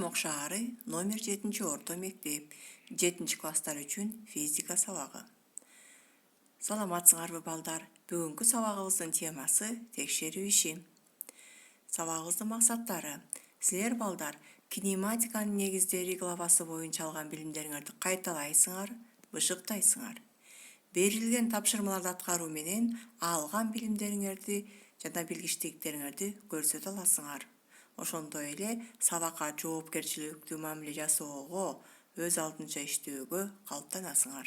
Акмок шаары номер 7 орто мектеп 7 класстар үчүн физика сабагы. Саламатсыңарбы балдар? Бүгүнкү сабагыбыздын темасы текшерүү иши. Сабагыбыздын максаттары: силер балдар кинематиканын негиздери главасы боюнча алган билимдериңерди кайталайсыңар, бышыктайсыңар. Берилген тапшырмаларды аткаруу менен алган билимдериңерди жана билгичтиктериңерди көрсөтө аласыңар. Ошондой эле сабакка жоопкерчиликтүү мамиле жасоого, өз алдынча иштөөгө калыптанасыңар.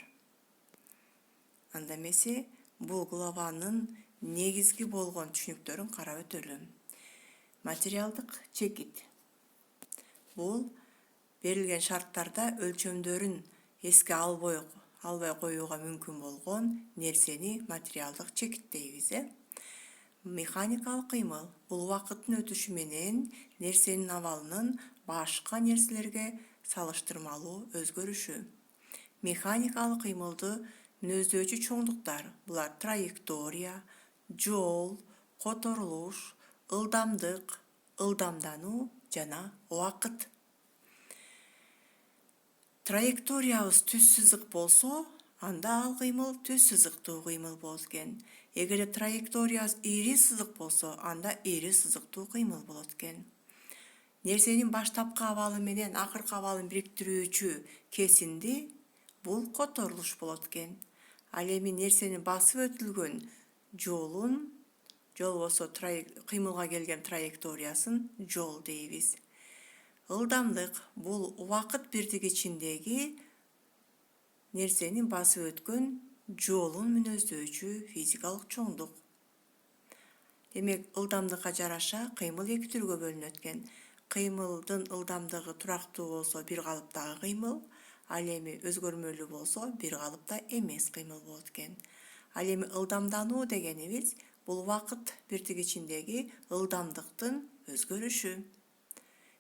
Анда эмесе бул главанын негизги болгон түшүнүктөрүн карап өтөлү. Материалдык чекит. Бул берилген шарттарда өлчөмдөрүн эске албай коюуга мүмкүн болгон нерсени материалдык чекит дейбиз. Механикалык кыймыл бул убакыттын өтүшү менен нерсенин абалынын башка нерселерге салыштырмалуу өзгөрүшү. Механикалык кыймылды мүнөздөочү чоңдуктар булар траектория, жол, которулуш, ылдамдык, ылдамдануу жана убакыт. Траекториябыз түз сызык болсо, анда ал кыймыл түз сызыктуу кыймыл болот экен. Эгерде траекториябыз ири сызык болсо, анда ири сызыктуу кыймыл болот экен. Нерсенин баштапкы абалы менен акыркы абалын бириктирүүчү кесинди бул которулуш болот экен. Ал эми нерсенин басып өтүлгөн жол болсо кыймылга келген траекториясын жол дейбиз. Ылдамдык бул убакыт бирдиги ичиндеги нерсенин басып өткөн жолун мүнөздөочү физикалык чоңдук. Демек, ылдамдыкка жараша кыймыл эки түргө бөлүнөт экен. Кыймылдын ылдамдыгы турактуу болсо бир калыптагы кыймыл, ал эми өзгөрмөлүү болсо бир калыпта эмес кыймыл болот экен. Ал эми ылдамдануу дегенибиз бул убакыт бирдиги ичиндеги ылдамдыктын өзгөрүшү.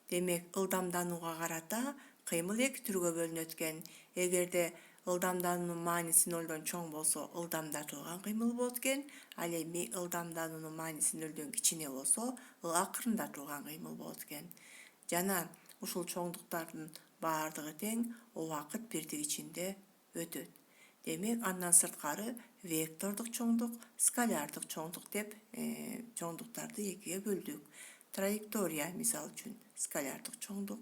Демек, ылдамданууга карата кыймыл эки түргө бөлүнөт экен. Эгерде ылдамдануунун мааниси нолдон чоң болсо, ылдамдатылган кыймыл болот экен. Ал эми ылдамдануунун мааниси нөлдөн кичине болсо, акырындатылган кыймыл болот экен. Жана ушул чоңдуктардын баардыгы тең убакыт бирдиги ичинде өтөт. Демек, андан сырткары вектордук чоңдук, скалярдык чоңдук деп чоңдуктарды экиге бөлдүк. Траектория мисалы үчүн скалярдык чоңдук,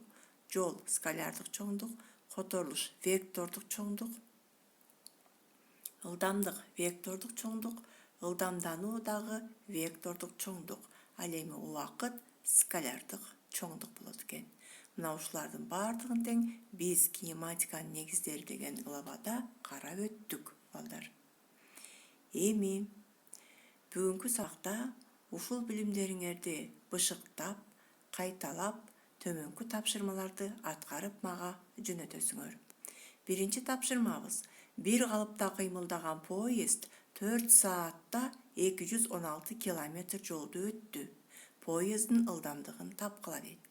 жол скалярдык чоңдук, которулуш вектордук чоңдук, ылдамдык вектордук чоңдук, ылдамдануу дагы вектордук чоңдук. Ал эми убакыт скалярдык чоңдук болот экен. Мына ушулардын баардыгын тең биз кинематиканын негиздери деген главада карап өттүк, балдар. Эми бүгүнкү сабакта ушул билимдериңерди бышыктап, кайталап, төмөнкү тапшырмаларды аткарып мага жөнөтөсүңөр. Биринчи тапшырмабыз: бир калыпта кыймылдаган поезд 4 саатта 216 километр жолду өттү. Поезддин ылдамдыгын тапкыла дейт.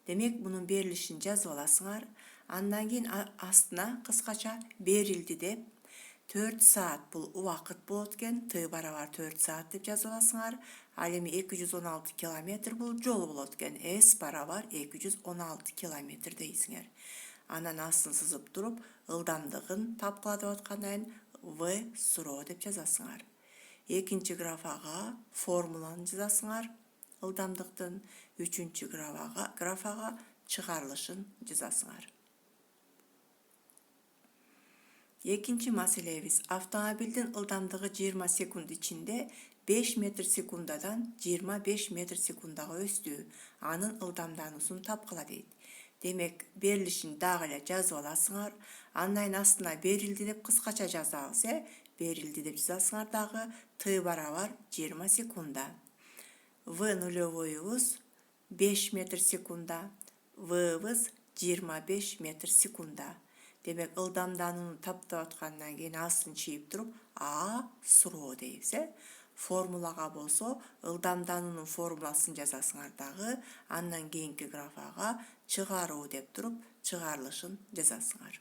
Демек, мунун берилишин жазып аласыңар. Андан кийин астына кыскача берилди деп 4 саат бул убакыт болот экен, Т барабар 4 саат деп жазып аласыңар. Ал эми 216 километр бул жол болот экен. С барабар 216 километр дейсиңер. Анан астын сызып туруп, ылдамдыгын тапкыла деп аткандан кийин В суроо деп жазасыңар. Экинчи графага формуланы жазасыңар ылдамдыктын, үчүнчү графага чыгарылышын жазасыңар. Экинчи маселебиз: автомобилдин ылдамдыгы 20 секунд ичинде 5 метр секундадан 25 метр секундага өстү. Анын ылдамдануусун тапкыла дейт. Демек, берилишин дагы эле жазып аласыңар. Андан кийин астына берилди деп кыскача жазабыз. Берилди деп жазасыңар дагы. Т барабар 20 секунда. В нулевойубуз 5 метр секунда. В'быз 25 метр секунда. Демек, ылдамданууну таптап аткандан кийин астын чийип туруп, А суроо дейбиз. Формулага болсо, ылдамдануунун формуласын жазасыңар дагы, андан кийинки графага чыгаруу деп туруп, чыгарылышын жазасыңар.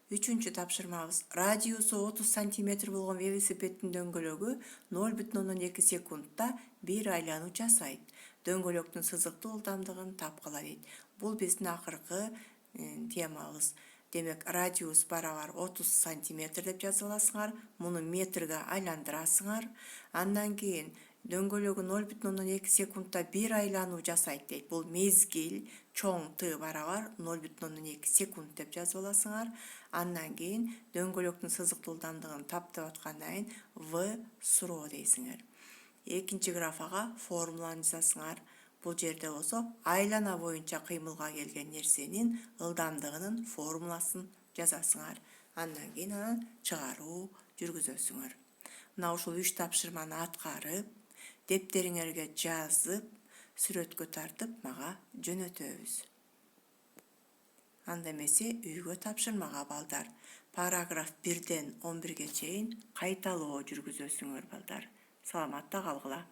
Үчүнчү тапшырмабыз: радиусу 30 сантиметр болгон велосипеддин дөңгөлөгү 0,2 секундта бир айлануу жасайт. Дөңгөлөктүн сызыктуу ылдамдыгын тапкыла дейт. Бул биздин акыркы темабыз. Демек, радиус барабар 30 сантиметр деп жазып аласыңар. Муну метрге айландырасыңар. Андан кийин дөңгөлөгү 0,2 секундта бир айлануу жасайт дейт. Бул мезгил, чоң Т барабар 0,2 секунд деп жазып аласыңар. Андан кийин дөңгөлөктүн сызыктуу ылдамдыгын таптап аткандан кийин V суроо дейсиңер. Экинчи графага формуланы жазасыңар. Бул жерде болсо айлана боюнча кыймылга келген нерсенин ылдамдыгынын формуласын жазасыңар. Андан кийин анан чыгаруу жүргүзөсүңөр. Мына ушул 3 тапшырманы аткарып, дептериңерге жазып, сүрөткө тартып мага жөнөтөбүз. Анда эмесе үйгө тапшырмага балдар. Параграф 1ден 11ге чейин кайталоо жүргүзөсүңөр балдар. Саламатта калгыла.